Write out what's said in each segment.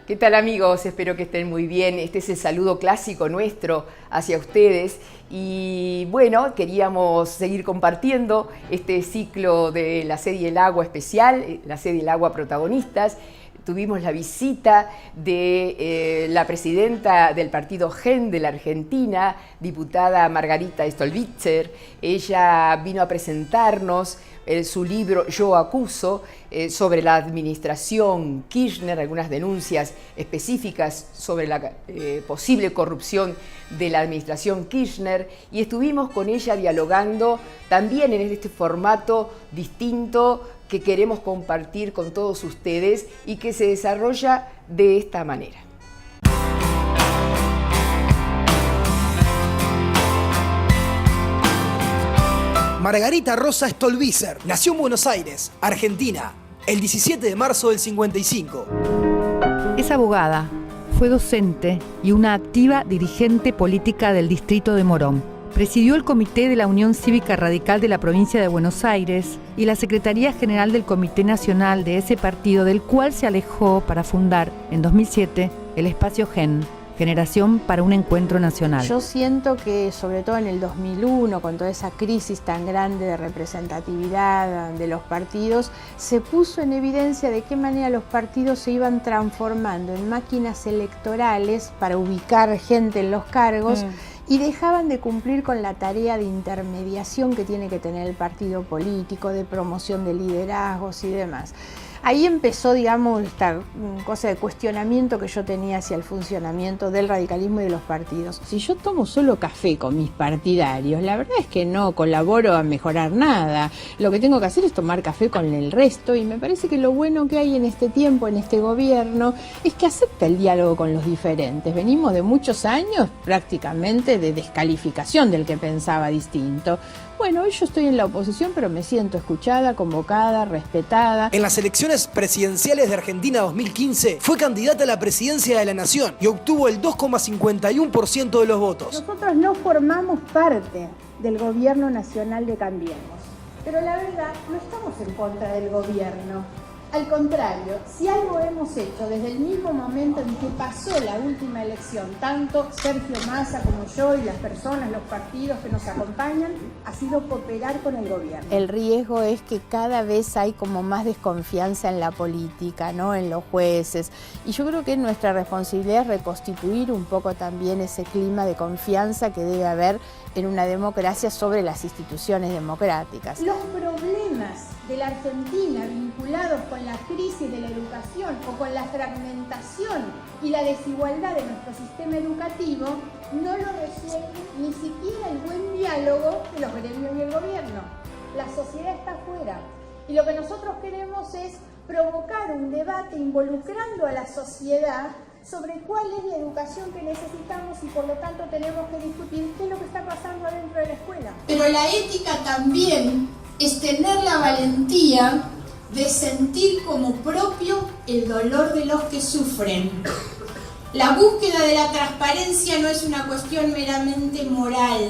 ¿Qué tal, amigos? Espero que estén muy bien. Este es el saludo clásico nuestro hacia ustedes. Y bueno, queríamos seguir compartiendo este ciclo de La Sed y el Agua especial, La Sed y el Agua protagonistas. Tuvimos la visita de la presidenta del partido GEN de la Argentina, diputada Margarita Stolbizer. Ella vino a presentarnos su libro Yo Acuso, sobre la administración Kirchner, algunas denuncias específicas sobre la posible corrupción de la administración Kirchner, y estuvimos con ella dialogando también en este formato distinto que queremos compartir con todos ustedes y que se desarrolla de esta manera. Margarita Rosa Stolbizer nació en Buenos Aires, Argentina, el 17 de marzo del 55. Es abogada, fue docente y una activa dirigente política del distrito de Morón. Presidió el Comité de la Unión Cívica Radical de la provincia de Buenos Aires y la Secretaría General del Comité Nacional de ese partido, del cual se alejó para fundar en 2007 el espacio GEN, Generación para un Encuentro Nacional. Yo siento que, sobre todo en el 2001, con toda esa crisis tan grande de representatividad de los partidos, se puso en evidencia de qué manera los partidos se iban transformando en máquinas electorales para ubicar gente en los cargos y dejaban de cumplir con la tarea de intermediación que tiene que tener el partido político, de promoción de liderazgos y demás. Ahí empezó, digamos, esta cosa de cuestionamiento que yo tenía hacia el funcionamiento del radicalismo y de los partidos. Si yo tomo solo café con mis partidarios, la verdad es que no colaboro a mejorar nada. Lo que tengo que hacer es tomar café con el resto, y me parece que lo bueno que hay en este tiempo, en este gobierno, es que acepta el diálogo con los diferentes. Venimos de muchos años prácticamente de descalificación del que pensaba distinto. Bueno, hoy yo estoy en la oposición, pero me siento escuchada, convocada, respetada. En las elecciones presidenciales de Argentina 2015 fue candidata a la presidencia de la Nación y obtuvo el 2,51% de los votos. Nosotros no formamos parte del gobierno nacional de Cambiemos, pero la verdad no estamos en contra del gobierno. Al contrario, si algo hemos hecho desde el mismo momento en que pasó la última elección, tanto Sergio Massa como yo y las personas, los partidos que nos acompañan, ha sido cooperar con el gobierno. El riesgo es que cada vez hay como más desconfianza en la política, ¿no? En los jueces. Y yo creo que nuestra responsabilidad es reconstituir un poco también ese clima de confianza que debe haber en una democracia sobre las instituciones democráticas. Los problemas de la Argentina vinculados con la crisis de la educación o con la fragmentación y la desigualdad de nuestro sistema educativo no lo resuelve ni siquiera el buen diálogo de los gremios y el gobierno. La sociedad está afuera y lo que nosotros queremos es provocar un debate involucrando a la sociedad sobre cuál es la educación que necesitamos, y por lo tanto tenemos que discutir qué es lo que está pasando adentro de la escuela. Pero la ética también es tener la valentía de sentir como propio el dolor de los que sufren. La búsqueda de la transparencia no es una cuestión meramente moral.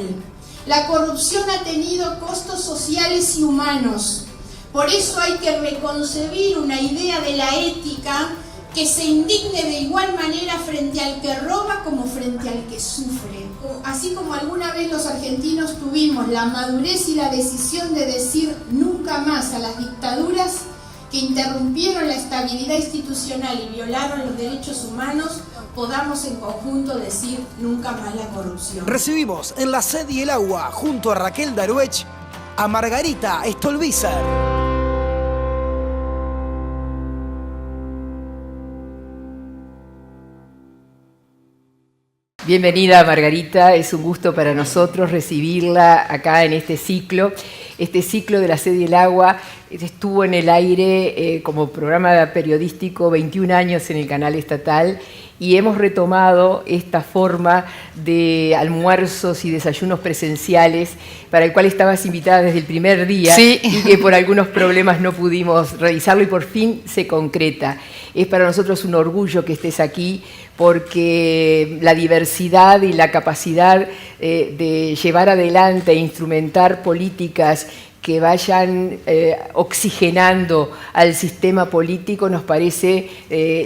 La corrupción ha tenido costos sociales y humanos. Por eso hay que reconcebir una idea de la ética que se indigne de igual manera frente al que roba como frente al que sufre. Así como alguna vez los argentinos tuvimos la madurez y la decisión de decir nunca más a las dictaduras que interrumpieron la estabilidad institucional y violaron los derechos humanos, podamos en conjunto decir nunca más la corrupción. Recibimos en La Sed y el Agua, junto a Raquel Daruech, a Margarita Stolbizer. Bienvenida, Margarita, es un gusto para nosotros recibirla acá en este ciclo. Este ciclo de La Sed y el Agua estuvo en el aire como programa periodístico 21 años en el canal estatal, y hemos retomado esta forma de almuerzos y desayunos presenciales para el cual estabas invitada desde el primer día, sí, y que por algunos problemas no pudimos realizarlo y por fin se concreta. Es para nosotros un orgullo que estés aquí, porque la diversidad y la capacidad de llevar adelante e instrumentar políticas que vayan oxigenando al sistema político nos parece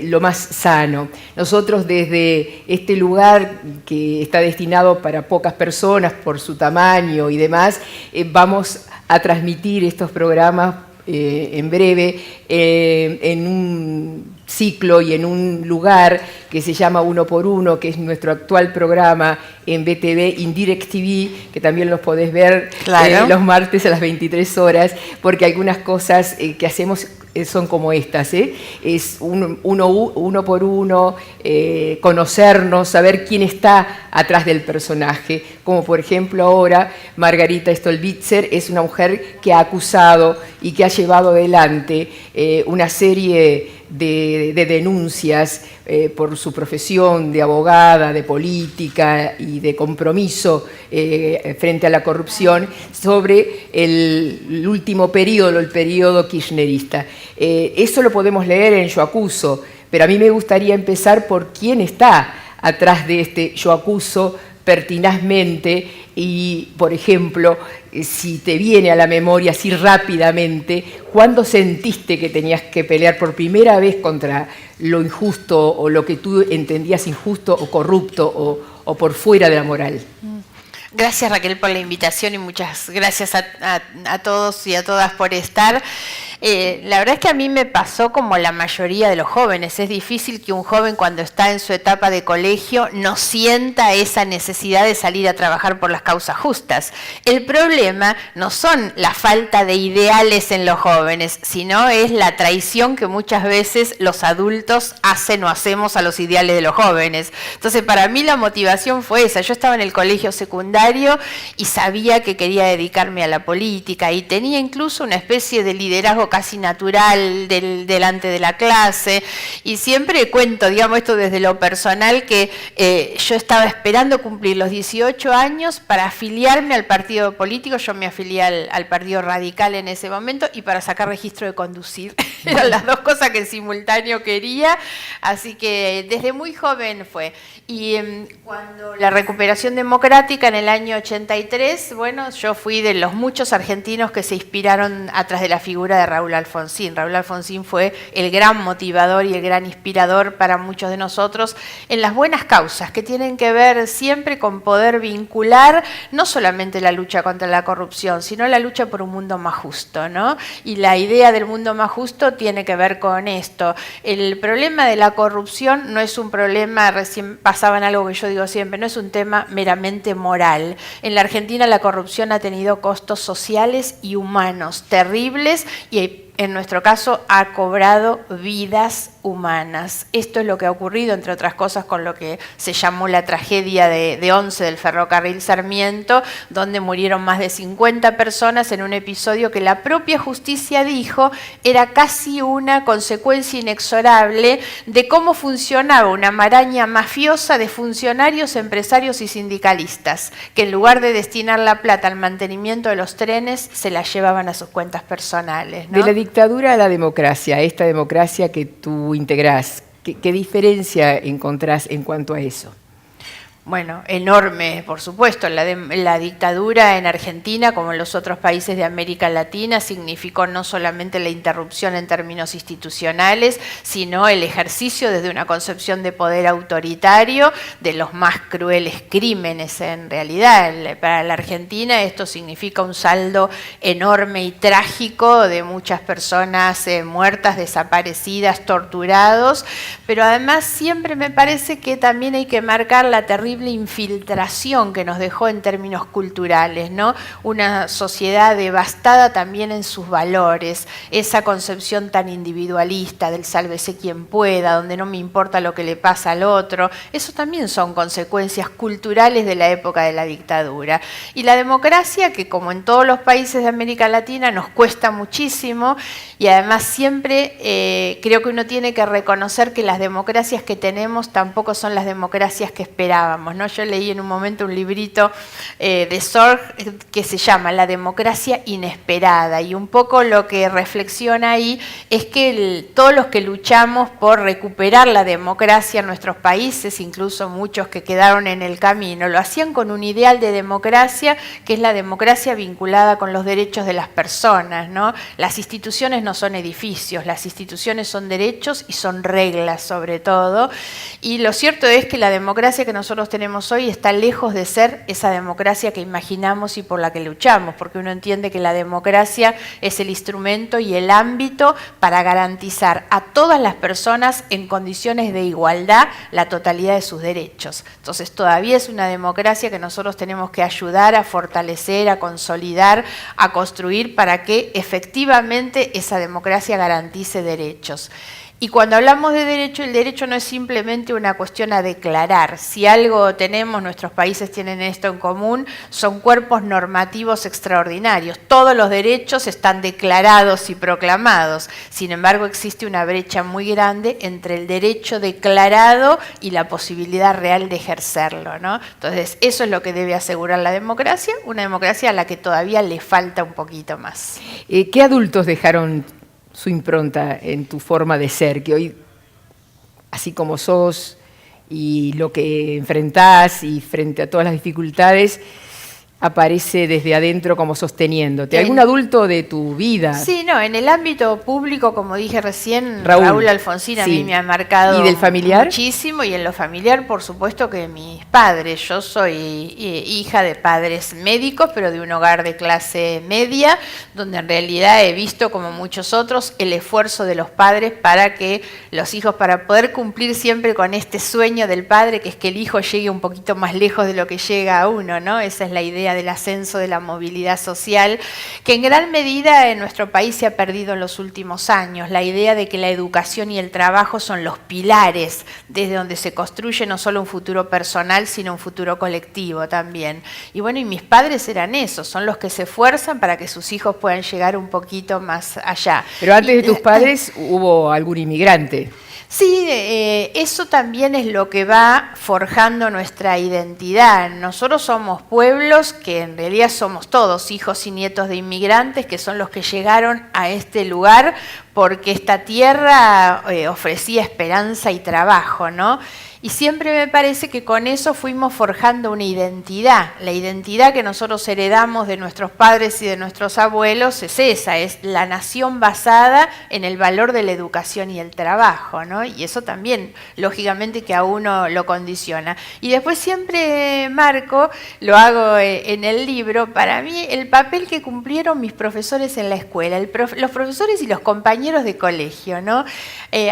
lo más sano. Nosotros desde este lugar que está destinado para pocas personas por su tamaño y demás, vamos a transmitir estos programas en breve en un ciclo y en un lugar que se llama Uno por Uno, que es nuestro actual programa en BTV, Indirect TV, que también los podés ver los martes a las 23 horas, porque algunas cosas que hacemos son como estas, es uno por uno, conocernos, saber quién está atrás del personaje, como por ejemplo ahora Margarita Stolbizer es una mujer que ha acusado y que ha llevado adelante una serie de denuncias por su profesión de abogada, de política y de compromiso frente a la corrupción sobre el último periodo, el periodo kirchnerista. Eso lo podemos leer en Yo Acuso, pero a mí me gustaría empezar por quién está atrás de este Yo Acuso pertinazmente y, por ejemplo, si te viene a la memoria así rápidamente, ¿cuándo sentiste que tenías que pelear por primera vez contra lo injusto o lo que tú entendías injusto o corrupto o por fuera de la moral? Gracias, Raquel, por la invitación y muchas gracias a todos y a todas por estar. La verdad es que a mí me pasó como la mayoría de los jóvenes. Es difícil que un joven cuando está en su etapa de colegio no sienta esa necesidad de salir a trabajar por las causas justas. El problema no son la falta de ideales en los jóvenes, sino es la traición que muchas veces los adultos hacen o hacemos a los ideales de los jóvenes. Entonces, para mí la motivación fue esa. Yo estaba en el colegio secundario y sabía que quería dedicarme a la política y tenía incluso una especie de liderazgo casi natural delante de la clase, y siempre cuento, digamos, esto desde lo personal, que yo estaba esperando cumplir los 18 años para afiliarme al partido político. Yo me afilié al Partido Radical en ese momento, y para sacar registro de conducir. Eran las dos cosas que en simultáneo quería, así que desde muy joven fue. Y cuando la recuperación democrática en el año 83, bueno, yo fui de los muchos argentinos que se inspiraron atrás de la figura de Raúl Alfonsín. Raúl Alfonsín fue el gran motivador y el gran inspirador para muchos de nosotros en las buenas causas que tienen que ver siempre con poder vincular no solamente la lucha contra la corrupción, sino la lucha por un mundo más justo, ¿no? Y la idea del mundo más justo tiene que ver con esto. El problema de la corrupción no es un problema, recién pasaban algo que yo digo siempre, no es un tema meramente moral. En la Argentina la corrupción ha tenido costos sociales y humanos terribles, y en nuestro caso ha cobrado vidas humanas. Esto es lo que ha ocurrido, entre otras cosas, con lo que se llamó la tragedia de Once del ferrocarril Sarmiento, donde murieron más de 50 personas en un episodio que la propia justicia dijo era casi una consecuencia inexorable de cómo funcionaba una maraña mafiosa de funcionarios, empresarios y sindicalistas, que en lugar de destinar la plata al mantenimiento de los trenes, se la llevaban a sus cuentas personales, ¿no? De la dictadura a la democracia, esta democracia que tú integrás, ¿qué diferencia encontrás en cuanto a eso? Bueno, enorme, por supuesto. La dictadura en Argentina, como en los otros países de América Latina, significó no solamente la interrupción en términos institucionales, sino el ejercicio desde una concepción de poder autoritario de los más crueles crímenes en realidad. Para la Argentina esto significa un saldo enorme y trágico de muchas personas muertas, desaparecidas, torturados, pero además siempre me parece que también hay que marcar la terrible infiltración que nos dejó en términos culturales, ¿no? Una sociedad devastada también en sus valores, esa concepción tan individualista del sálvese quien pueda, donde no me importa lo que le pasa al otro. Eso también son consecuencias culturales de la época de la dictadura. Y la democracia, que como en todos los países de América Latina nos cuesta muchísimo, y además siempre creo que uno tiene que reconocer que las democracias que tenemos tampoco son las democracias que esperábamos. llamamos, ¿no? Yo leí en un momento un librito de Sorg que se llama La democracia inesperada, y un poco lo que reflexiona ahí es que todos los que luchamos por recuperar la democracia en nuestros países, incluso muchos que quedaron en el camino, lo hacían con un ideal de democracia que es la democracia vinculada con los derechos de las personas, ¿no? Las instituciones no son edificios, las instituciones son derechos y son reglas sobre todo, y lo cierto es que la democracia que nosotros tenemos hoy está lejos de ser esa democracia que imaginamos y por la que luchamos, porque uno entiende que la democracia es el instrumento y el ámbito para garantizar a todas las personas en condiciones de igualdad la totalidad de sus derechos. Entonces todavía es una democracia que nosotros tenemos que ayudar a fortalecer, a consolidar, a construir para que efectivamente esa democracia garantice derechos. Y cuando hablamos de derecho, el derecho no es simplemente una cuestión a declarar. Si algo tenemos, nuestros países tienen esto en común, son cuerpos normativos extraordinarios. Todos los derechos están declarados y proclamados. Sin embargo, existe una brecha muy grande entre el derecho declarado y la posibilidad real de ejercerlo, ¿no? Entonces, eso es lo que debe asegurar la democracia, una democracia a la que todavía le falta un poquito más. ¿Qué adultos dejaron su impronta en tu forma de ser, que hoy, así como sos y lo que enfrentás y frente a todas las dificultades, aparece desde adentro como sosteniéndote? ¿Algún adulto de tu vida? Sí, no, en el ámbito público, como dije recién, Raúl Alfonsín a mí me ha marcado. ¿Y del familiar? Muchísimo, y en lo familiar, por supuesto que mis padres. Yo soy hija de padres médicos, pero de un hogar de clase media, donde en realidad he visto, como muchos otros, el esfuerzo de los padres para que los hijos, para poder cumplir siempre con este sueño del padre, que es que el hijo llegue un poquito más lejos de lo que llega a uno, ¿no? Esa es la idea del ascenso de la movilidad social, que en gran medida en nuestro país se ha perdido en los últimos años. La idea de que la educación y el trabajo son los pilares desde donde se construye no solo un futuro personal, sino un futuro colectivo también. Y bueno, y mis padres eran esos, son los que se esfuerzan para que sus hijos puedan llegar un poquito más allá. Pero antes de tus padres hubo algún inmigrante. Sí, eso también es lo que va forjando nuestra identidad. Nosotros somos pueblos que en realidad somos todos hijos y nietos de inmigrantes, que son los que llegaron a este lugar porque esta tierra ofrecía esperanza y trabajo, ¿no? Y siempre me parece que con eso fuimos forjando una identidad. La identidad que nosotros heredamos de nuestros padres y de nuestros abuelos es esa, es la nación basada en el valor de la educación y el trabajo, ¿no? Y eso también, lógicamente, que a uno lo condiciona. Y después siempre marco, lo hago en el libro, para mí el papel que cumplieron mis profesores en la escuela, los profesores y los compañeros de colegio, ¿no?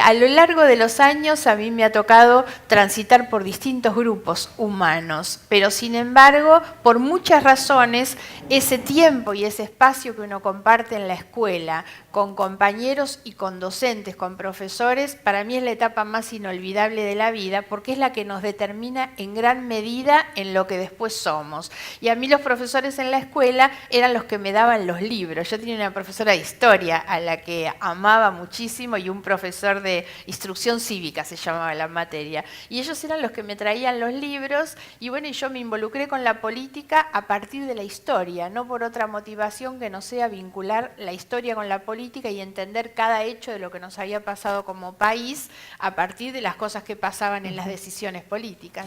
A lo largo de los años a mí me ha tocado transitar por distintos grupos humanos, pero sin embargo, por muchas razones, ese tiempo y ese espacio que uno comparte en la escuela, con compañeros y con docentes, con profesores, para mí es la etapa más inolvidable de la vida, porque es la que nos determina en gran medida en lo que después somos. Y a mí los profesores en la escuela eran los que me daban los libros. Yo tenía una profesora de historia a la que amaba muchísimo y un profesor de instrucción cívica, se llamaba la materia. Y ellos eran los que me traían los libros, y bueno, y yo me involucré con la política a partir de la historia, no por otra motivación que no sea vincular la historia con la política y entender cada hecho de lo que nos había pasado como país a partir de las cosas que pasaban en las decisiones políticas.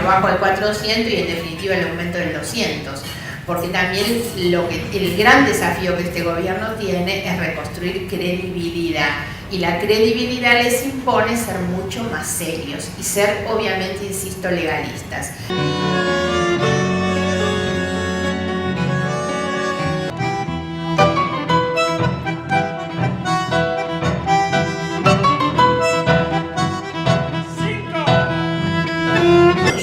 Bajo el 400 y en definitiva el aumento del 200. Porque también el gran desafío que este gobierno tiene es reconstruir credibilidad. Y la credibilidad les impone ser mucho más serios y ser, obviamente, insisto, legalistas.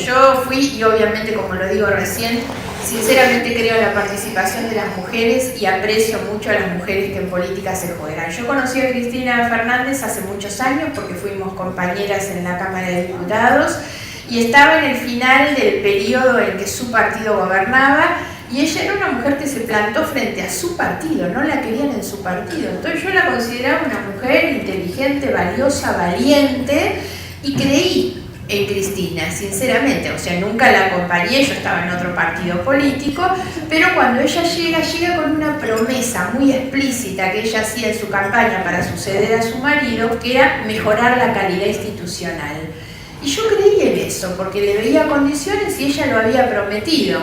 Yo fui, y obviamente, como lo digo recién, sinceramente creo en la participación de las mujeres y aprecio mucho a las mujeres que en política se juegan. Yo conocí a Cristina Fernández hace muchos años porque fuimos compañeras en la Cámara de Diputados y estaba en el final del periodo en que su partido gobernaba y ella era una mujer que se plantó frente a su partido, no la querían en su partido. Entonces yo la consideraba una mujer inteligente, valiosa, valiente. y creí en Cristina, sinceramente, o sea, nunca la acompañé, yo estaba en otro partido político, pero cuando ella llega con una promesa muy explícita que ella hacía en su campaña para suceder a su marido, que era mejorar la calidad institucional. Y yo creí en eso, porque le veía condiciones y ella lo había prometido.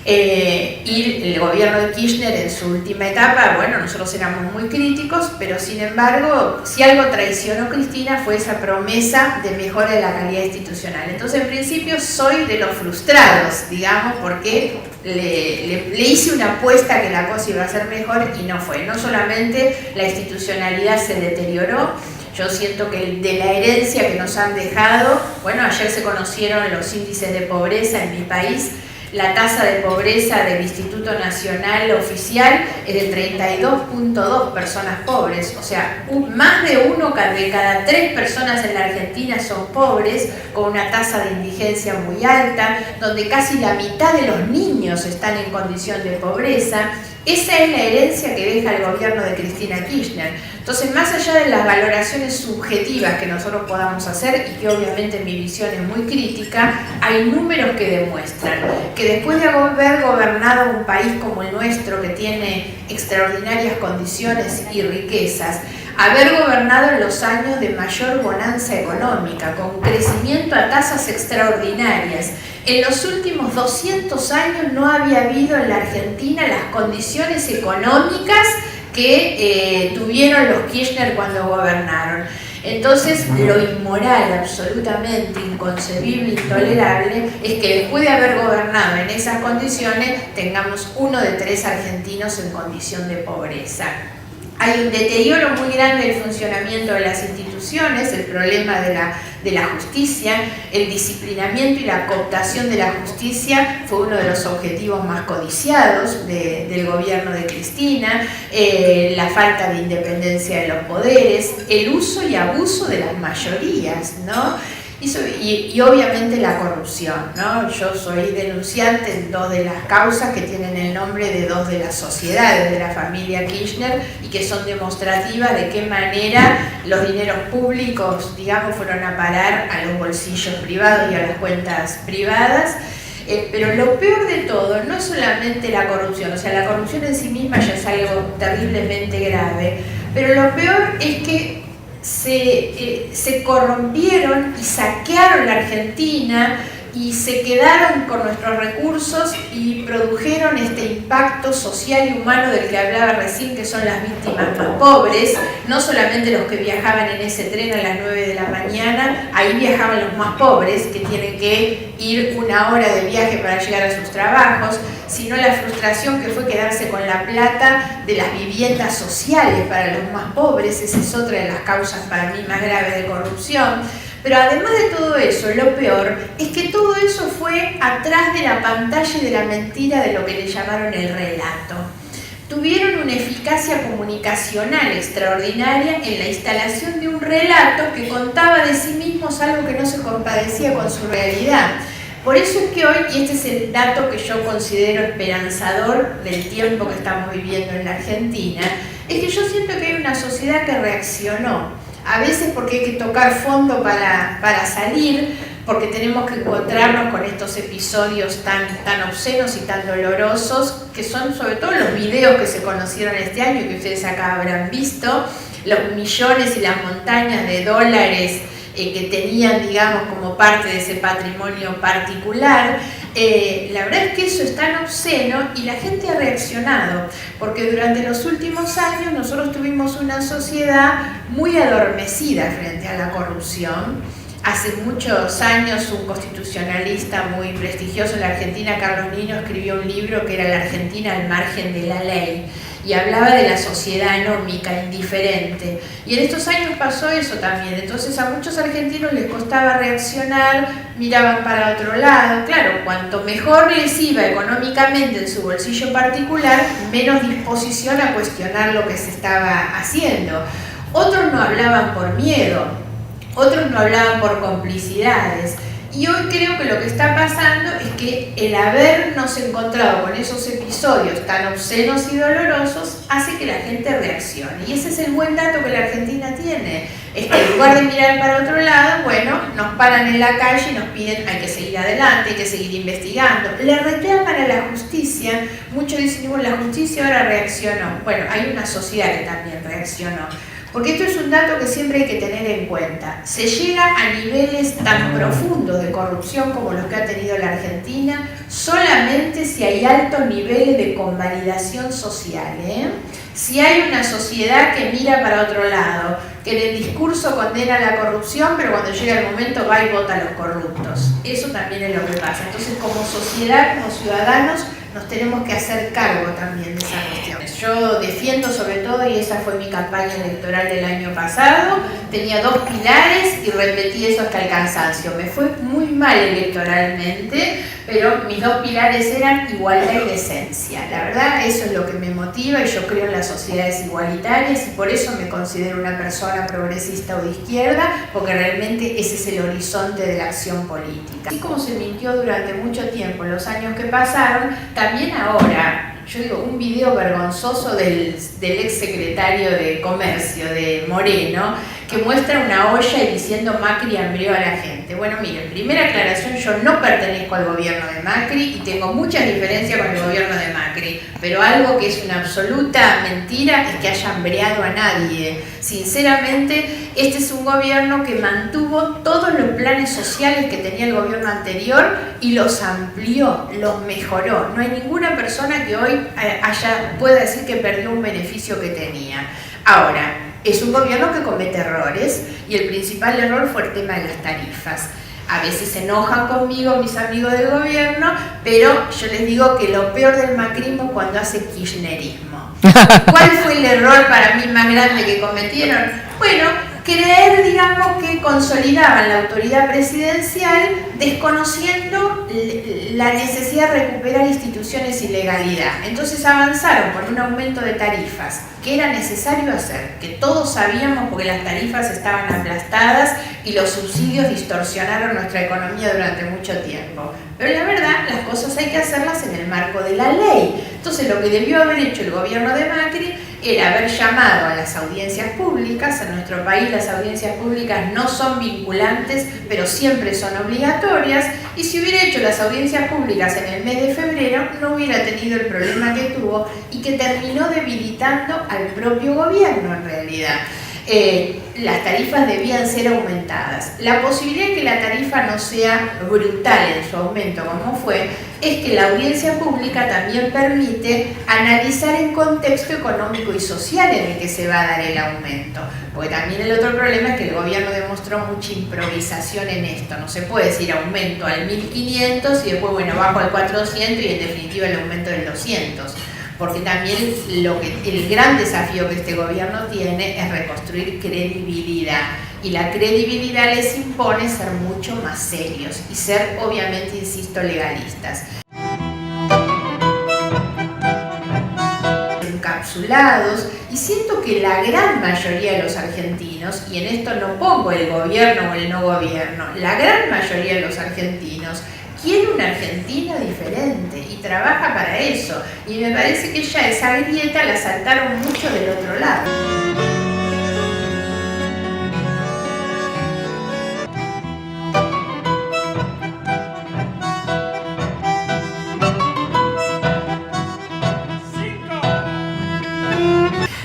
Y el gobierno de Kirchner en su última etapa, bueno, nosotros éramos muy críticos, pero sin embargo, si algo traicionó Cristina fue esa promesa de mejora de la calidad institucional. Entonces, en principio, soy de los frustrados, digamos, porque le hice una apuesta que la cosa iba a ser mejor y no fue. No solamente la institucionalidad se deterioró, yo siento que de la herencia que nos han dejado, bueno, ayer se conocieron los índices de pobreza en mi país. La tasa de pobreza del Instituto Nacional Oficial es de 32.2 personas pobres, o sea, más de uno de cada 3 personas en la Argentina son pobres, con una tasa de indigencia muy alta, donde casi la mitad de los niños están en condición de pobreza. Esa es la herencia que deja el gobierno de Cristina Kirchner. Entonces, más allá de las valoraciones subjetivas que nosotros podamos hacer, y que obviamente mi visión es muy crítica, hay números que demuestran que después de haber gobernado un país como el nuestro, que tiene extraordinarias condiciones y riquezas, haber gobernado en los años de mayor bonanza económica, con crecimiento a tasas extraordinarias, en los últimos 200 años no había habido en la Argentina las condiciones económicas que tuvieron los Kirchner cuando gobernaron. Entonces, lo inmoral, absolutamente inconcebible, intolerable, es que después de haber gobernado en esas condiciones, tengamos 1 de 3 argentinos en condición de pobreza. Hay un deterioro muy grande del funcionamiento de las instituciones, el problema de la justicia, el disciplinamiento y la cooptación de la justicia fue uno de los objetivos más codiciados del gobierno de Cristina, la falta de independencia de los poderes, el uso y abuso de las mayorías, ¿no? Y obviamente la corrupción, ¿no? Yo soy denunciante en 2 de las causas que tienen el nombre de 2 de las sociedades de la familia Kirchner y que son demostrativas de qué manera los dineros públicos, digamos, fueron a parar a los bolsillos privados y a las cuentas privadas. Pero lo peor de todo no es solamente la corrupción, o sea, la corrupción en sí misma ya es algo terriblemente grave, pero lo peor es que se corrompieron y saquearon la Argentina y se quedaron con nuestros recursos y produjeron este impacto social y humano del que hablaba recién, que son las víctimas más pobres, no solamente los que viajaban en ese tren a las 9 de la mañana, ahí viajaban los más pobres, que tienen que ir 1 hora de viaje para llegar a sus trabajos, sino la frustración que fue quedarse con la plata de las viviendas sociales para los más pobres. Esa es otra de las causas para mí más graves de corrupción. Pero además de todo eso, lo peor es que todo eso fue atrás de la pantalla y de la mentira de lo que le llamaron el relato. Tuvieron una eficacia comunicacional extraordinaria en la instalación de un relato que contaba de sí mismos algo que no se compadecía con su realidad. Por eso es que hoy, y este es el dato que yo considero esperanzador del tiempo que estamos viviendo en la Argentina, es que yo siento que hay una sociedad que reaccionó. A veces porque hay que tocar fondo para salir, porque tenemos que encontrarnos con estos episodios tan obscenos y tan dolorosos, que son sobre todo los videos que se conocieron este año y que ustedes acá habrán visto, los millones y las montañas de dólares que tenían, digamos, como parte de ese patrimonio particular. La verdad es que eso es tan obsceno y la gente ha reaccionado, porque durante los últimos años nosotros tuvimos una sociedad muy adormecida frente a la corrupción. Hace muchos años un constitucionalista muy prestigioso en la Argentina, Carlos Nino, escribió un libro que era La Argentina al margen de la ley, y hablaba de la sociedad anómica, indiferente. Y en estos años pasó eso también. Entonces a muchos argentinos les costaba reaccionar, miraban para otro lado. Claro, cuanto mejor les iba económicamente en su bolsillo particular, menos disposición a cuestionar lo que se estaba haciendo. Otros no hablaban por miedo, otros no hablaban por complicidades. Y hoy creo que lo que está pasando es que el habernos encontrado con esos episodios tan obscenos y dolorosos hace que la gente reaccione. Y ese es el buen dato que la Argentina tiene. En lugar de mirar para otro lado, bueno, nos paran en la calle y nos piden hay que seguir adelante, hay que seguir investigando. Le reclaman a la justicia, muchos dicen, bueno, la justicia ahora reaccionó. Bueno, hay una sociedad que también reaccionó. Porque esto es un dato que siempre hay que tener en cuenta. Se llega a niveles tan profundos de corrupción como los que ha tenido la Argentina solamente si hay altos niveles de convalidación social, Si hay una sociedad que mira para otro lado, que en el discurso condena la corrupción, pero cuando llega el momento va y vota a los corruptos. Eso también es lo que pasa. Entonces, como sociedad, como ciudadanos, nos tenemos que hacer cargo también de esa cuestión. Yo defiendo sobre todo, y esa fue mi campaña electoral del año pasado, tenía 2 pilares y repetí eso hasta el cansancio. Me fue muy mal electoralmente, pero mis 2 pilares eran igualdad y decencia. La verdad, eso es lo que me motiva y yo creo en las sociedades igualitarias y por eso me considero una persona progresista o de izquierda, porque realmente ese es el horizonte de la acción política. Así como se mintió durante mucho tiempo en los años que pasaron, también ahora, yo digo, un video vergonzoso del ex secretario de Comercio de Moreno, que muestra una olla y diciendo Macri hambrió a la gente. Bueno, miren, primera aclaración, yo no pertenezco al gobierno de Macri y tengo muchas diferencias con el gobierno de Macri, pero algo que es una absoluta mentira es que haya hambreado a nadie. Sinceramente, este es un gobierno que mantuvo todos los planes sociales que tenía el gobierno anterior y los amplió, los mejoró. No hay ninguna persona que hoy pueda decir que perdió un beneficio que tenía. Ahora, es un gobierno que comete errores y el principal error fue el tema de las tarifas. A veces se enojan conmigo mis amigos del gobierno, pero yo les digo que lo peor del macrismo es cuando hace kirchnerismo. ¿Cuál fue el error para mí más grande que cometieron? Bueno, creer, digamos, que consolidaban la autoridad presidencial desconociendo la necesidad de recuperar instituciones y legalidad. Entonces avanzaron por un aumento de tarifas que era necesario hacer, que todos sabíamos porque las tarifas estaban aplastadas y los subsidios distorsionaron nuestra economía durante mucho tiempo. Pero la verdad, las cosas hay que hacerlas en el marco de la ley. Entonces lo que debió haber hecho el gobierno de Macri era haber llamado a las audiencias públicas. En nuestro país las audiencias públicas no son vinculantes, pero siempre son obligatorias, y si hubiera hecho las audiencias públicas en el mes de febrero, no hubiera tenido el problema que tuvo y que terminó debilitando al propio gobierno en realidad. Las tarifas debían ser aumentadas. La posibilidad de que la tarifa no sea brutal en su aumento como fue, es que la audiencia pública también permite analizar el contexto económico y social en el que se va a dar el aumento. Porque también el otro problema es que el gobierno demostró mucha improvisación en esto. No se puede decir aumento al 1.500 y después, bueno, bajo al 400 y en definitiva el aumento del 200. Porque también el gran desafío que este gobierno tiene es reconstruir credibilidad. Y la credibilidad les impone ser mucho más serios y ser, obviamente, insisto, legalistas. Encapsulados, y siento que la gran mayoría de los argentinos, y en esto no pongo el gobierno o el no gobierno, la gran mayoría de los argentinos quiere una Argentina diferente y trabaja para eso. Y me parece que ya esa grieta la saltaron mucho del otro lado.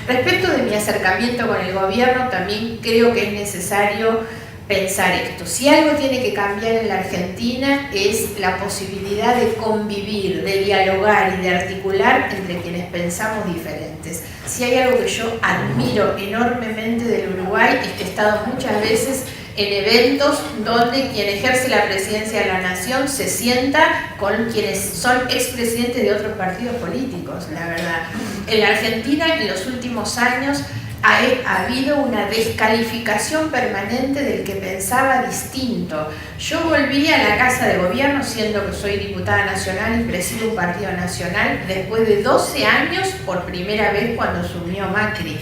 Respecto de mi acercamiento con el gobierno, también creo que es necesario pensar esto. Si algo tiene que cambiar en la Argentina es la posibilidad de convivir, de dialogar y de articular entre quienes pensamos diferentes. Si hay algo que yo admiro enormemente del Uruguay es que he estado muchas veces en eventos donde quien ejerce la presidencia de la nación se sienta con quienes son expresidentes de otros partidos políticos, la verdad. En la Argentina, en los últimos años, ha habido una descalificación permanente del que pensaba distinto. Yo volví a la Casa de Gobierno, siendo que soy diputada nacional y presido un partido nacional, después de 12 años, por primera vez cuando asumió Macri.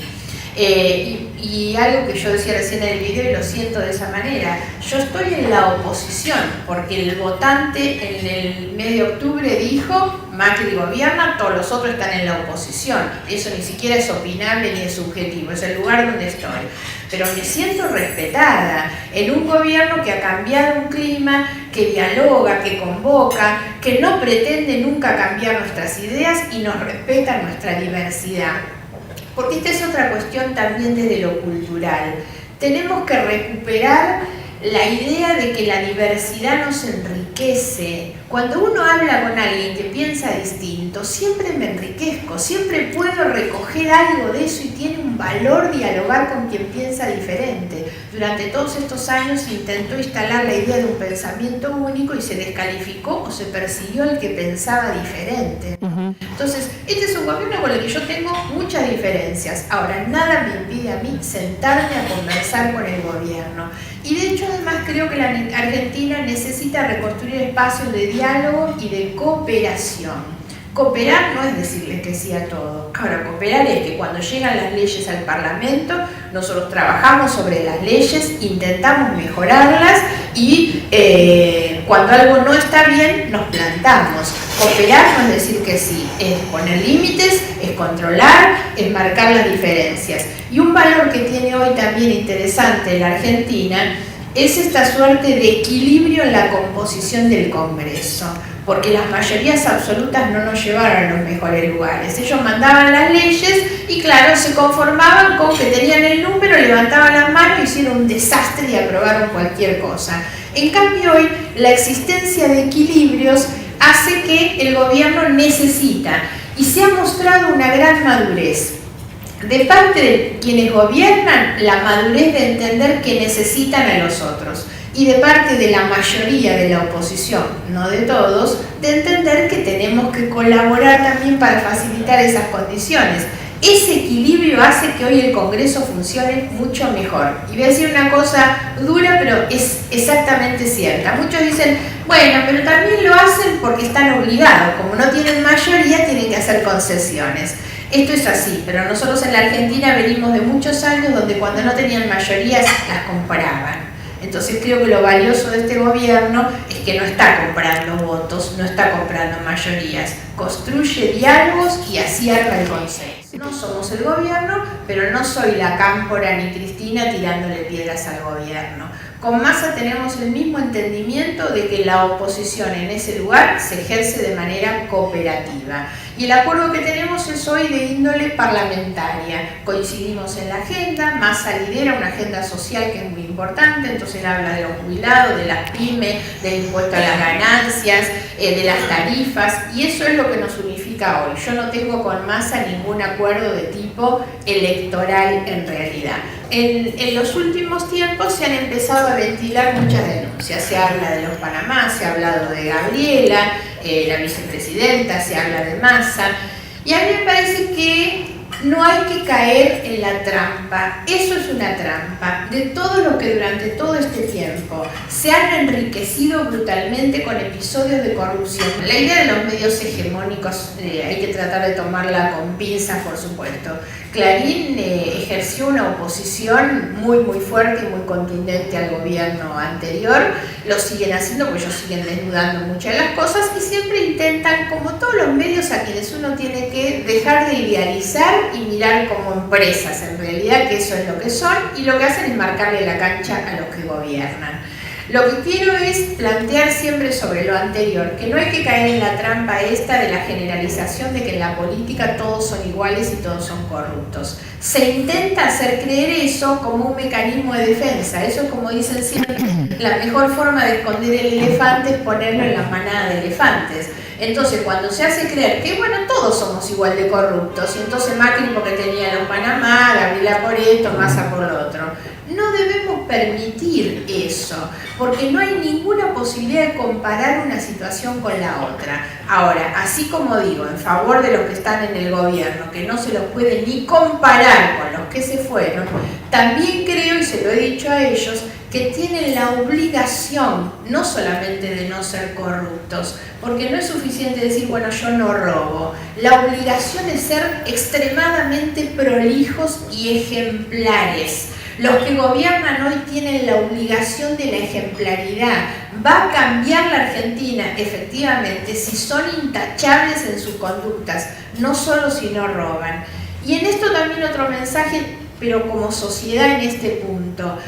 Y algo que yo decía recién en el video y lo siento de esa manera, yo estoy en la oposición porque el votante en el mes de octubre dijo Macri gobierna, todos los otros están en la oposición. Eso ni siquiera es opinable ni es subjetivo, es el lugar donde estoy. Pero me siento respetada en un gobierno que ha cambiado un clima, que dialoga, que convoca, que no pretende nunca cambiar nuestras ideas y nos respeta nuestra diversidad. Porque esta es otra cuestión también desde lo cultural. Tenemos que recuperar la idea de que la diversidad nos enriquece. Cuando uno habla con alguien que piensa distinto, siempre me enriquezco, siempre puedo recoger algo de eso y tiene un valor dialogar con quien piensa diferente. Durante todos estos años se intentó instalar la idea de un pensamiento único y se descalificó o se persiguió al que pensaba diferente. Entonces, este es un gobierno con el que yo tengo muchas diferencias. Ahora, nada me impide a mí sentarme a conversar con el gobierno. Y de hecho, además, creo que la Argentina necesita reconstruir espacios de diálogo y de cooperación. Cooperar no es decirle que sí a todo. Ahora, cooperar es que cuando llegan las leyes al Parlamento, nosotros trabajamos sobre las leyes, intentamos mejorarlas y cuando algo no está bien, nos plantamos. Cooperar no es decir que sí, es poner límites, es controlar, es marcar las diferencias. Y un valor que tiene hoy también interesante la Argentina es esta suerte de equilibrio en la composición del Congreso, porque las mayorías absolutas no nos llevaron a los mejores lugares. Ellos mandaban las leyes y claro, se conformaban con que tenían el número, levantaban las manos, hicieron un desastre y aprobaron cualquier cosa. En cambio hoy, la existencia de equilibrios hace que el gobierno necesita, y se ha mostrado una gran madurez de parte de quienes gobiernan, la madurez de entender que necesitan a los otros, y de parte de la mayoría de la oposición, no de todos, de entender que tenemos que colaborar también para facilitar esas condiciones. Ese equilibrio hace que hoy el Congreso funcione mucho mejor. Y voy a decir una cosa dura, pero es exactamente cierta. Muchos dicen, bueno, pero también lo hacen porque están obligados. Como no tienen mayoría, tienen que hacer concesiones. Esto es así, pero nosotros en la Argentina venimos de muchos años donde cuando no tenían mayorías las compraban. Entonces creo que lo valioso de este gobierno es que no está comprando votos, no está comprando mayorías, construye diálogos y así arma el consenso. No somos el gobierno, pero no soy la Cámpora ni Cristina tirándole piedras al gobierno. Con Massa tenemos el mismo entendimiento de que la oposición en ese lugar se ejerce de manera cooperativa. Y el acuerdo que tenemos es hoy de índole parlamentaria. Coincidimos en la agenda, Massa lidera una agenda social que es muy importante, entonces él habla de los jubilados, de las pymes, del impuesto a las ganancias, de las tarifas, y eso es lo que nos unifica hoy. Yo no tengo con Massa ningún acuerdo de tipo electoral en realidad. En los últimos tiempos se han empezado a ventilar muchas denuncias. Se habla de los Panamá, se ha hablado de Gabriela, la vicepresidenta, se habla de Massa. Y a mí me parece que no hay que caer en la trampa. Eso es una trampa de todo lo que durante todo este tiempo se han enriquecido brutalmente con episodios de corrupción. La idea de los medios hegemónicos hay que tratar de tomarla con pinzas, por supuesto. Clarín ejerció una oposición muy fuerte y muy contundente al gobierno anterior. Lo siguen haciendo porque ellos siguen desnudando muchas de las cosas y siempre intentan, como todos los medios a quienes uno tiene que dejar de idealizar y mirar como empresas, en realidad, que eso es lo que son, y lo que hacen es marcarle la cancha a los que gobiernan. Lo que quiero es plantear siempre sobre lo anterior, que no hay que caer en la trampa esta de la generalización de que en la política todos son iguales y todos son corruptos. Se intenta hacer creer eso como un mecanismo de defensa. Eso es, como dicen siempre, la mejor forma de esconder el elefante es ponerlo en la manada de elefantes. Entonces, cuando se hace creer que, bueno, todos somos igual de corruptos, y entonces Macri porque tenía los Panamá, Gabriela por esto, Massa por lo otro, no debemos permitir eso, porque no hay ninguna posibilidad de comparar una situación con la otra. Ahora, así como digo, en favor de los que están en el gobierno, que no se los puede ni comparar con los que se fueron, también creo, y se lo he dicho a ellos, que tienen la obligación no solamente de no ser corruptos, porque no es suficiente decir, bueno, yo no robo, la obligación es ser extremadamente prolijos y ejemplares. Los que gobiernan hoy tienen la obligación de la ejemplaridad. Va a cambiar la Argentina, efectivamente, si son intachables en sus conductas, no solo si no roban. Y en esto también otro mensaje, pero como sociedad en este punto.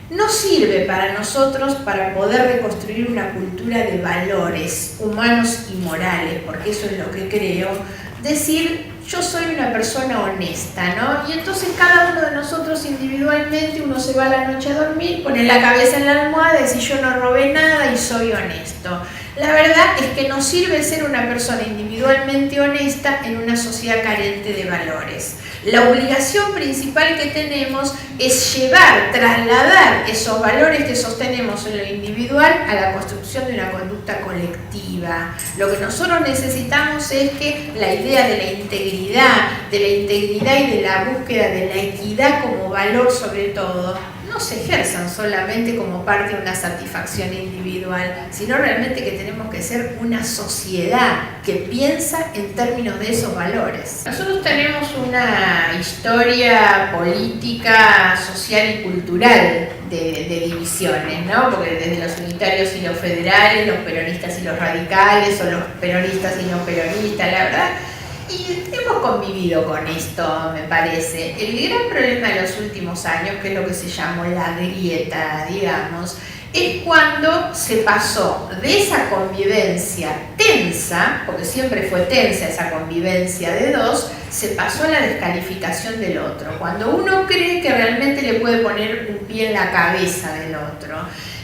No sirve para nosotros para poder reconstruir una cultura de valores humanos y morales, porque eso es lo que creo, decir yo soy una persona honesta, ¿no? Y entonces cada uno de nosotros individualmente, uno se va a la noche a dormir, pone la cabeza en la almohada y dice yo no robé nada y soy honesto. La verdad es que no sirve ser una persona individualmente honesta en una sociedad carente de valores. La obligación principal que tenemos es trasladar esos valores que sostenemos en lo individual a la construcción de una conducta colectiva. Lo que nosotros necesitamos es que la idea de la integridad y de la búsqueda de la equidad como valor sobre todo, no se ejerzan solamente como parte de una satisfacción individual, sino realmente que tenemos que ser una sociedad que piensa en términos de esos valores. Nosotros tenemos una historia política, social y cultural de divisiones, ¿no? Porque desde los unitarios y los federales, los peronistas y los radicales, o los peronistas y no peronistas, la verdad. Y hemos convivido con esto, me parece. El gran problema de los últimos años, que es lo que se llamó la grieta, digamos, es cuando se pasó de esa convivencia tensa, porque siempre fue tensa esa convivencia de dos, se pasó a la descalificación del otro. Cuando uno cree que realmente le puede poner un pie en la cabeza del otro.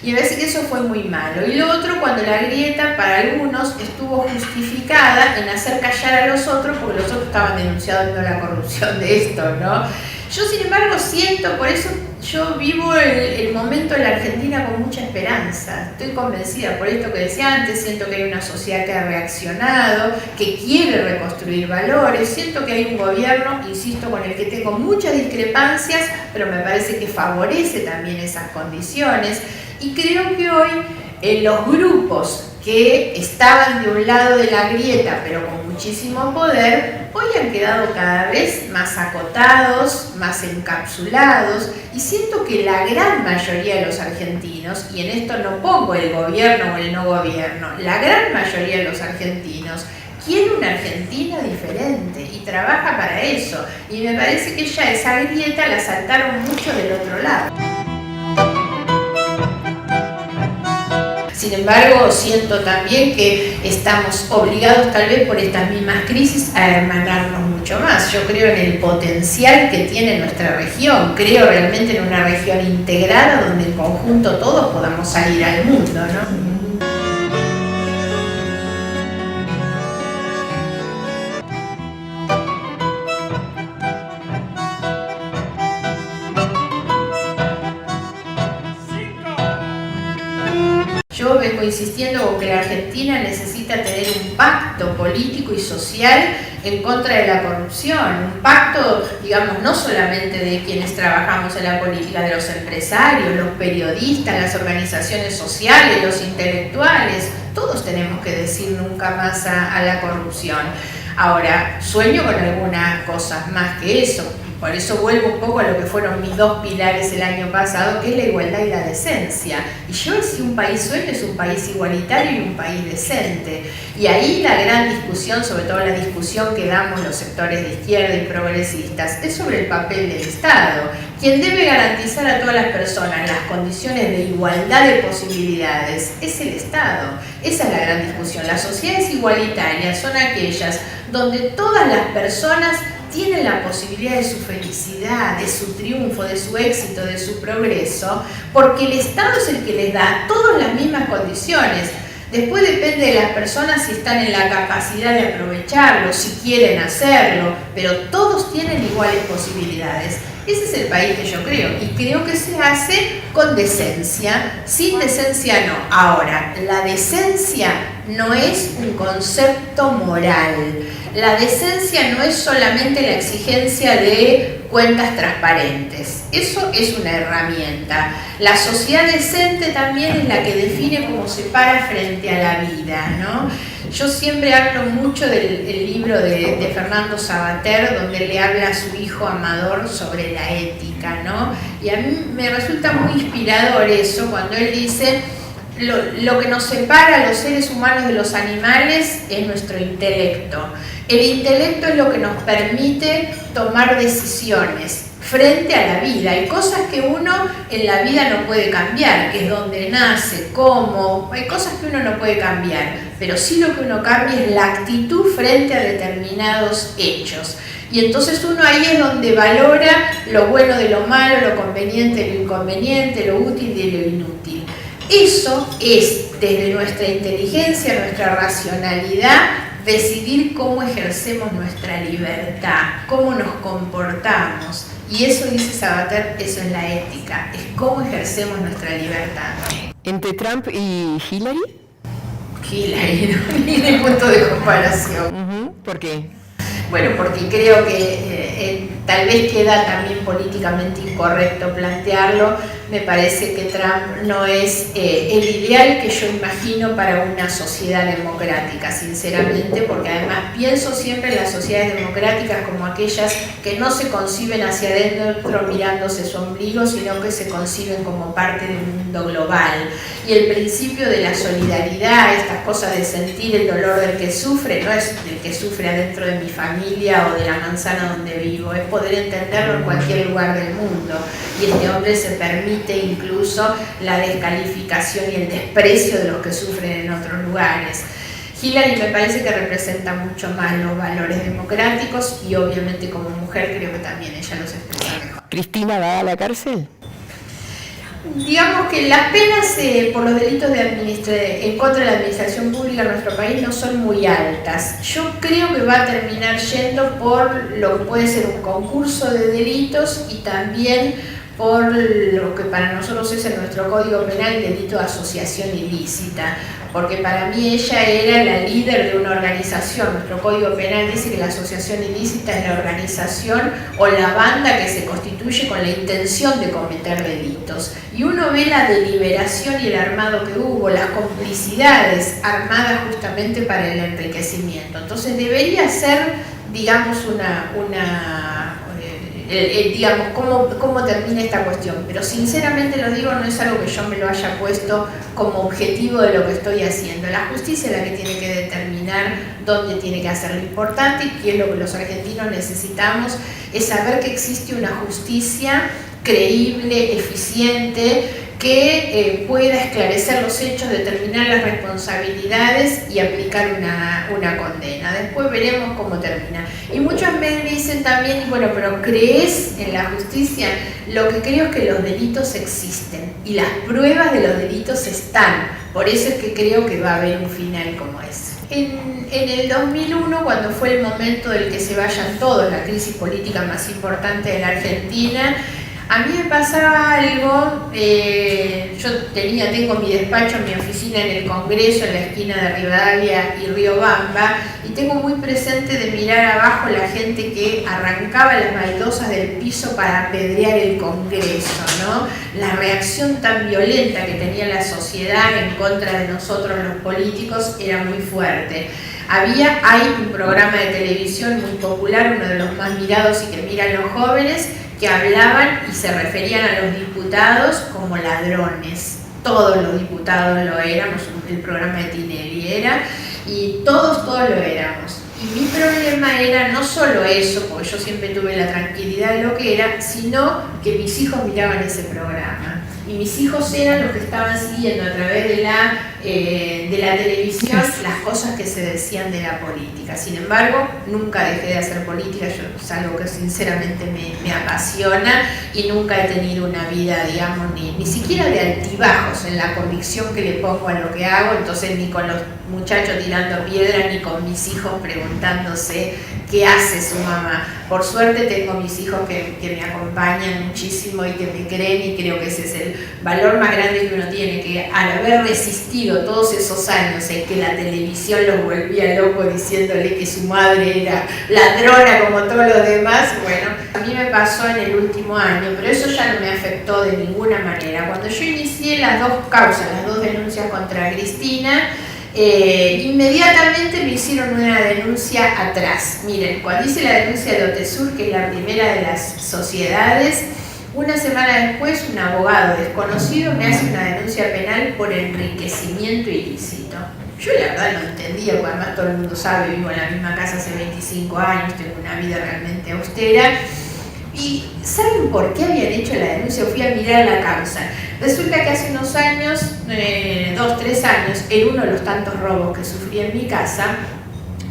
Y me parece que eso fue muy malo. Y lo otro, cuando la grieta para algunos estuvo justificada en hacer callar a los otros, porque los otros estaban denunciando la corrupción de esto, ¿no? Yo, sin embargo, siento, por eso yo vivo el momento de la Argentina con mucha esperanza. Estoy convencida, por esto que decía antes, siento que hay una sociedad que ha reaccionado, que quiere reconstruir valores, siento que hay un gobierno, insisto, con el que tengo muchas discrepancias, pero me parece que favorece también esas condiciones. Y creo que hoy los grupos que estaban de un lado de la grieta, pero con muchísimo poder, hoy han quedado cada vez más acotados, más encapsulados, y siento que la gran mayoría de los argentinos, y en esto no pongo el gobierno o el no gobierno, la gran mayoría de los argentinos quiere una Argentina diferente y trabaja para eso. Y me parece que ya esa grieta la saltaron mucho del otro lado. Sin embargo, siento también que estamos obligados, tal vez por estas mismas crisis, a hermanarnos mucho más. Yo creo en el potencial que tiene nuestra región, creo realmente en una región integrada donde en conjunto todos podamos salir al mundo, ¿no? Yo vengo insistiendo con que la Argentina necesita tener un pacto político y social en contra de la corrupción, un pacto, digamos, no solamente de quienes trabajamos en la política, de los empresarios, los periodistas, las organizaciones sociales, los intelectuales, todos tenemos que decir nunca más a la corrupción. Ahora, sueño con algunas cosas más que eso. Por eso vuelvo un poco a lo que fueron mis dos pilares el año pasado, que es la igualdad y la decencia. Y yo, si un país sueño, es un país igualitario y un país decente. Y ahí la gran discusión, sobre todo la discusión que damos los sectores de izquierda y progresistas, es sobre el papel del Estado. Quien debe garantizar a todas las personas las condiciones de igualdad de posibilidades es el Estado. Esa es la gran discusión. Las sociedades igualitarias son aquellas donde todas las personas tienen la posibilidad de su felicidad, de su triunfo, de su éxito, de su progreso, porque el Estado es el que les da todas las mismas condiciones. Después depende de las personas si están en la capacidad de aprovecharlo, si quieren hacerlo, pero todos tienen iguales posibilidades. Ese es el país que yo creo, y creo que se hace con decencia. Sin decencia no. Ahora, la decencia no es un concepto moral. La decencia no es solamente la exigencia de cuentas transparentes, eso es una herramienta. La sociedad decente también es la que define cómo se para frente a la vida, ¿no? Yo siempre hablo mucho del libro de Fernando Savater, donde le habla a su hijo Amador sobre la ética, ¿no? Y a mí me resulta muy inspirador eso, cuando él dice: lo que nos separa a los seres humanos de los animales es nuestro intelecto. El intelecto es lo que nos permite tomar decisiones frente a la vida. Hay cosas que uno en la vida no puede cambiar, que es donde nace, cómo, hay cosas que uno no puede cambiar, pero sí lo que uno cambia es la actitud frente a determinados hechos. Y entonces uno ahí es donde valora lo bueno de lo malo, lo conveniente de lo inconveniente, lo útil de lo inútil. Eso es, desde nuestra inteligencia, nuestra racionalidad, decidir cómo ejercemos nuestra libertad, cómo nos comportamos. Y eso, dice Savater, eso es la ética, es cómo ejercemos nuestra libertad. ¿Entre Trump y Hillary? Hillary, no tiene punto de comparación. ¿Por qué? Bueno, porque creo que tal vez queda también políticamente incorrecto plantearlo. Me parece que Trump no es el ideal que yo imagino para una sociedad democrática, sinceramente, porque además pienso siempre en las sociedades democráticas como aquellas que no se conciben hacia adentro mirándose su ombligo, sino que se conciben como parte de un mundo global. Y el principio de la solidaridad, estas cosas de sentir el dolor del que sufre, no es del que sufre adentro de mi familia o de la manzana donde vivo, es poder entenderlo en cualquier lugar del mundo. Y este hombre se permite incluso la descalificación y el desprecio de los que sufren en otros lugares. Hillary me parece que representa mucho más los valores democráticos y obviamente como mujer creo que también ella los expresa mejor. ¿Cristina va a la cárcel? Digamos que las penas por los delitos en contra de la administración pública en nuestro país no son muy altas. Yo creo que va a terminar yendo por lo que puede ser un concurso de delitos y también por lo que para nosotros es en nuestro Código Penal el delito de asociación ilícita, porque para mí ella era la líder de una organización. Nuestro Código Penal dice que la asociación ilícita es la organización o la banda que se constituye con la intención de cometer delitos. Y uno ve la deliberación y el armado que hubo, las complicidades armadas justamente para el enriquecimiento. Entonces debería ser, digamos, digamos, cómo termina esta cuestión, pero sinceramente lo digo, no es algo que yo me lo haya puesto como objetivo de lo que estoy haciendo. La justicia es la que tiene que determinar dónde tiene que hacer. Lo importante, y que es lo que los argentinos necesitamos, es saber que existe una justicia creíble, eficiente, que pueda esclarecer los hechos, determinar las responsabilidades y aplicar una condena. Después veremos cómo termina. Y muchos me dicen también, bueno, pero ¿crees en la justicia? Lo que creo es que los delitos existen y las pruebas de los delitos están. Por eso es que creo que va a haber un final como ese. En el 2001, cuando fue el momento del que se vayan todos, la crisis política más importante de la Argentina, a mí me pasaba algo. Yo tengo mi despacho, mi oficina en el Congreso, en la esquina de Rivadavia y Riobamba, y tengo muy presente de mirar abajo la gente que arrancaba las baldosas del piso para apedrear el Congreso, ¿no? La reacción tan violenta que tenía la sociedad en contra de nosotros los políticos era muy fuerte. Hay un programa de televisión muy popular, uno de los más mirados y que miran los jóvenes, que hablaban y se referían a los diputados como ladrones. Todos los diputados lo éramos, el programa de Tinelli era, y todos lo éramos. Y mi problema era no solo eso, porque yo siempre tuve la tranquilidad de lo que era, sino que mis hijos miraban ese programa. Y mis hijos eran los que estaban siguiendo a través de la televisión las cosas que se decían de la política. Sin embargo, nunca dejé de hacer política, es algo que sinceramente me apasiona y nunca he tenido una vida, digamos, ni siquiera de altibajos en la convicción que le pongo a lo que hago. Entonces ni con los muchachos tirando piedras ni con mis hijos preguntándose qué hace su mamá. Por suerte tengo mis hijos que me acompañan muchísimo y que me creen, y creo que ese es el valor más grande que uno tiene, que al haber resistido sufrido todos esos años en que la televisión los volvía locos diciéndole que su madre era ladrona como todos los demás, bueno, a mí me pasó en el último año, pero eso ya no me afectó de ninguna manera. Cuando yo inicié las dos causas, las dos denuncias contra Cristina, inmediatamente me hicieron una denuncia atrás. Miren, cuando hice la denuncia de Otesur, que es la primera de las sociedades, una semana después un abogado desconocido me hace una denuncia penal por enriquecimiento ilícito. Yo la verdad no entendía, porque además todo el mundo sabe, vivo en la misma casa hace 25 años, tengo una vida realmente austera. ¿Y saben por qué habían hecho la denuncia? Fui a mirar la causa. Resulta que hace unos años, 2, 3 años, en uno de los tantos robos que sufrí en mi casa,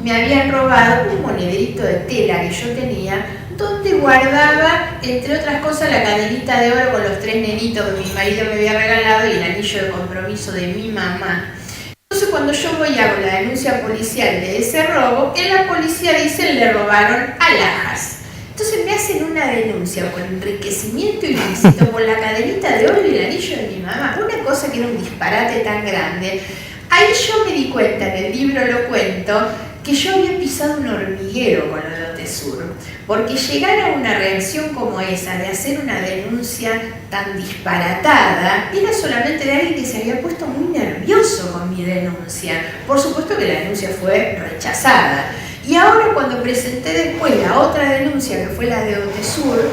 me habían robado un monederito de tela que yo tenía, donde guardaba, entre otras cosas, la cadenita de oro con los 3 nenitos que mi marido me había regalado y el anillo de compromiso de mi mamá. Entonces, cuando yo voy y hago la denuncia policial de ese robo, en la policía dicen le robaron alhajas. Entonces me hacen una denuncia por enriquecimiento ilícito, por la cadenita de oro y el anillo de mi mamá. Una cosa que era un disparate tan grande. Ahí yo me di cuenta, en el libro lo cuento, que yo había pisado un hormiguero con lo de Otesur. Porque llegar a una reacción como esa, de hacer una denuncia tan disparatada, era solamente de alguien que se había puesto muy nervioso con mi denuncia. Por supuesto que la denuncia fue rechazada. Y ahora cuando presenté después la otra denuncia, que fue la de Otesur,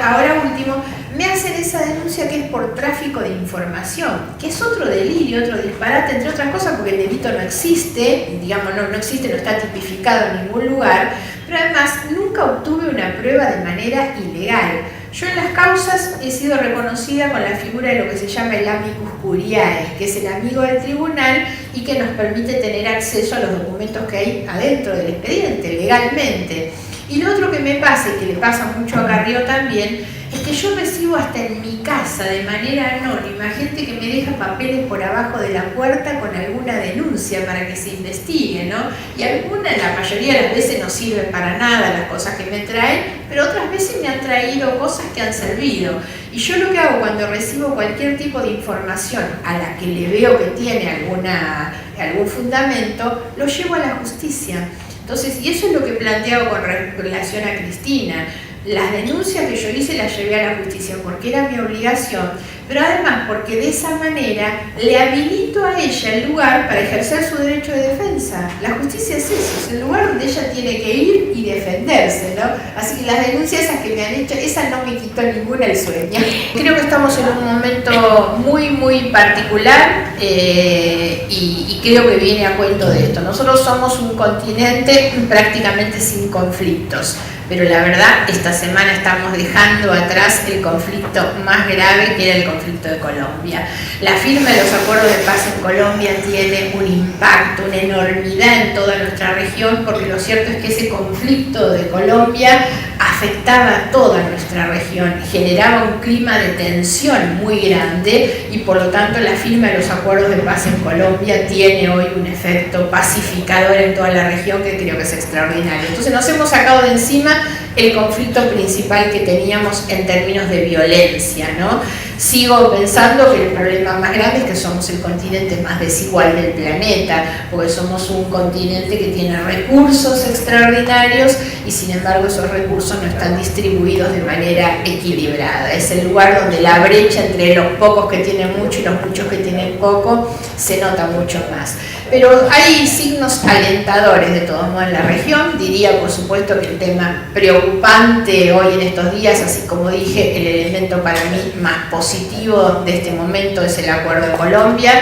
ahora último, me hacen esa denuncia que es por tráfico de información, que es otro delirio, otro disparate, entre otras cosas porque el delito no existe, digamos, no existe, no está tipificado en ningún lugar, pero además nunca obtuve una prueba de manera ilegal. Yo en las causas he sido reconocida con la figura de lo que se llama el amicus curiae, que es el amigo del tribunal y que nos permite tener acceso a los documentos que hay adentro del expediente, legalmente. Y lo otro que me pasa, y que le pasa mucho a Carrió también, es que yo recibo hasta en mi casa, de manera anónima, gente que me deja papeles por abajo de la puerta con alguna denuncia para que se investigue, ¿no? Y la mayoría de las veces no sirven para nada las cosas que me traen, pero otras veces me han traído cosas que han servido. Y yo lo que hago cuando recibo cualquier tipo de información a la que le veo que tiene algún fundamento, lo llevo a la justicia. Entonces, y eso es lo que planteaba con relación a Cristina. Las denuncias que yo hice las llevé a la justicia porque era mi obligación, pero además porque de esa manera le habilito a ella el lugar para ejercer su derecho de defensa. La justicia es eso, es el lugar donde ella tiene que ir y defenderse, ¿no? Así que las denuncias esas que me han hecho, esa no me quitó ninguna el sueño. Creo que estamos en un momento muy, muy particular y creo que viene a cuento de esto. Nosotros somos un continente prácticamente sin conflictos. Pero la verdad, esta semana estamos dejando atrás el conflicto más grave, que era el conflicto de Colombia. La firma de los acuerdos de paz en Colombia tiene un impacto, una enormidad en toda nuestra región, porque lo cierto es que ese conflicto de Colombia afectaba a toda nuestra región, generaba un clima de tensión muy grande y por lo tanto la firma de los acuerdos de paz en Colombia tiene hoy un efecto pacificador en toda la región que creo que es extraordinario. Entonces nos hemos sacado de encima el conflicto principal que teníamos en términos de violencia, ¿no? Sigo pensando que el problema más grande es que somos el continente más desigual del planeta, porque somos un continente que tiene recursos extraordinarios y sin embargo esos recursos no están distribuidos de manera equilibrada. Es el lugar donde la brecha entre los pocos que tienen mucho y los muchos que tienen poco se nota mucho más. Pero hay signos alentadores de todos modos en la región. Diría por supuesto que el tema preocupante hoy en estos días, así como dije, el elemento para mí más positivo de este momento es el acuerdo de Colombia.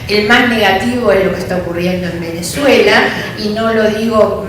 El más negativo es lo que está ocurriendo en Venezuela, y no lo digo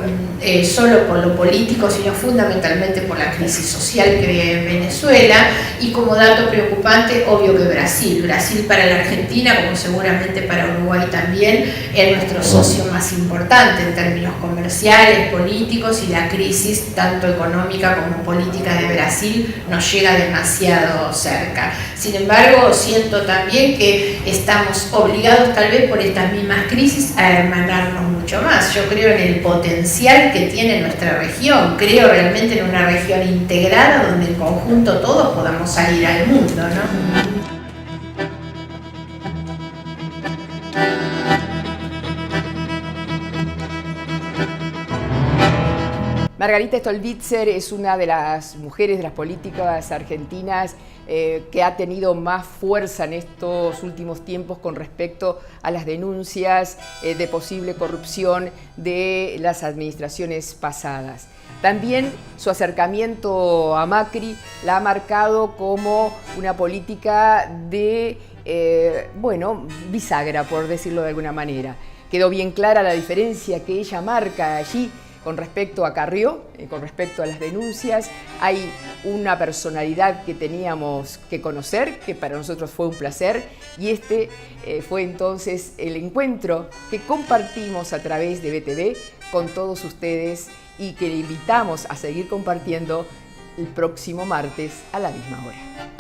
solo por lo político, sino fundamentalmente por la crisis social que vive en Venezuela, y como dato preocupante, obvio que Brasil para la Argentina, como seguramente para Uruguay también, es nuestro socio más importante en términos comerciales, políticos, y la crisis tanto económica como política de Brasil nos llega demasiado cerca. Sin embargo, siento también que estamos obligados tal vez por estas mismas crisis a hermanarnos mucho más. Yo creo en el potencial que tiene nuestra región, creo realmente en una región integrada donde en conjunto todos podamos salir al mundo, ¿no? Margarita Stolbizer es una de las mujeres de las políticas argentinas que ha tenido más fuerza en estos últimos tiempos con respecto a las denuncias de posible corrupción de las administraciones pasadas. También su acercamiento a Macri la ha marcado como una política de, bisagra, por decirlo de alguna manera. Quedó bien clara la diferencia que ella marca allí con respecto a Carrió, con respecto a las denuncias. Hay una personalidad que teníamos que conocer, que para nosotros fue un placer, y fue entonces el encuentro que compartimos a través de BTV con todos ustedes y que le invitamos a seguir compartiendo el próximo martes a la misma hora.